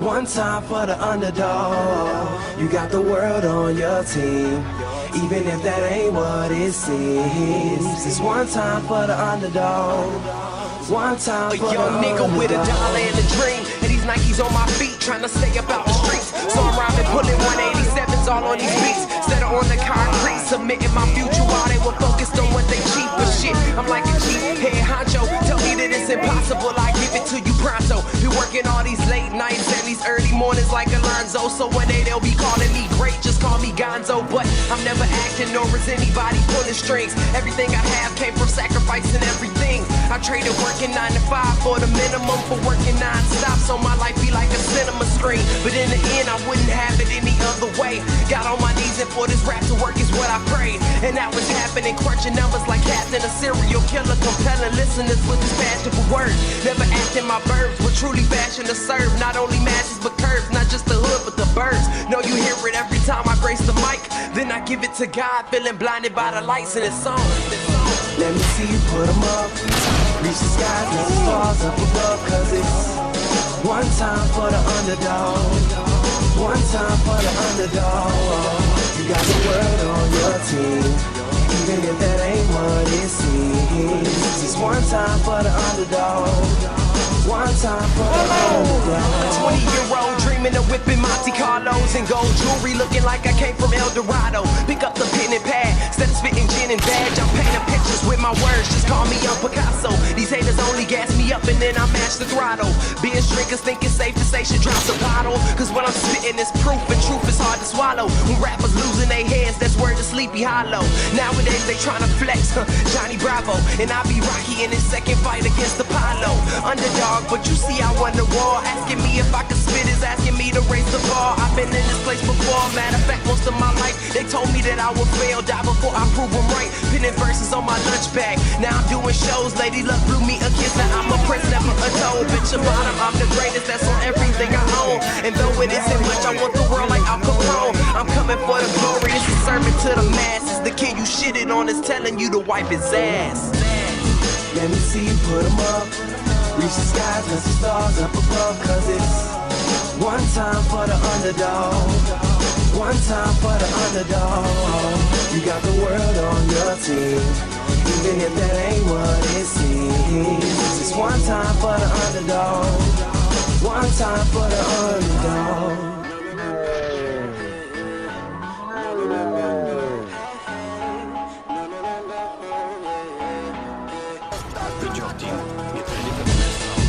One time for the underdog. You got the world on your team, even if that ain't what it seems. It's one time for the underdog. One time for the young nigga with a dollar and a dream, and these Nikes on my feet, trying to stay up out the streets. So I'm rhyming, pulling 187s all on these beats, instead of on the concrete, submitting my future while they were focused on what they cheap. But shit, I'm like a cheap head honcho. Tell me that it's impossible, I give it to you pronto. Been working all these late nights and these early mornings like Alonzo. So one day they'll be calling me great, just call me Gonzo. But I'm never acting, nor is anybody pulling strings. Everything I have came from sacrificing everything. I traded working 9 to 5 for the minimum, for working non-stop, so my life be like a cinema screen. But in the end, I wouldn't have it any other way. Got on my knees and for this rap to work is what I prayed. And that was happening, crunching numbers like Captain, a serial killer, compelling listeners with his passionate words. Never acting my verbs, but truly passion to serve. Not only masses, but curves, not just the hood, but the birds. Know you hear it every time I grace the mic. Then I give it to God, feeling blinded by the lights in his song. Let me see you put them up. Reach the skies, let the stars up above. Cause it's one time for the underdog. One time for the underdog. You got the world on your team, even if that ain't what it seems. It's one time for the underdog. One time for the underdog. 20-year-old dreaming of whipping Monte Carlos and gold jewelry, looking like I came from El Dorado. Pick up the pen and pad, instead of spitting gin and badge, I'm painting pictures with my words, just call me Young Picasso. These haters only gas me up and then I mash the throttle. Being drinkers think it's safe to say should drop the bottle, cause when I'm spitting it's proof, and truth is hard to swallow. When rappers losing their heads, that's word to Sleepy Hollow. Nowadays they tryna flex, Johnny Bravo, and I be Rocky in his second fight against Apollo. Underdog, but you see I won the war. Asking me if I could spit is asking me to raise the bar. I've been in this place before, matter of fact most of my life they told me that I would fail, die before I prove them right. Pinning verses on my lunch bag, now I'm doing shows. Lady Luck blew me a kiss, now I'm a prince, never a toad. Bitch a bottom, I'm the greatest, that's on everything I own. And though it isn't much, I want the world like Al Capone. I'm coming for the glory, it's a sermon to the masses. The kid you shitted on is telling you to wipe his ass. Let me see you put them up. Reach the skies, let the stars up above. Cause it's one time for the underdog. One time for the underdog. You got the world on your team, even if that ain't what it seems. It's one time for the underdog. One time for the underdog. Good job, team. Get ready for the next round.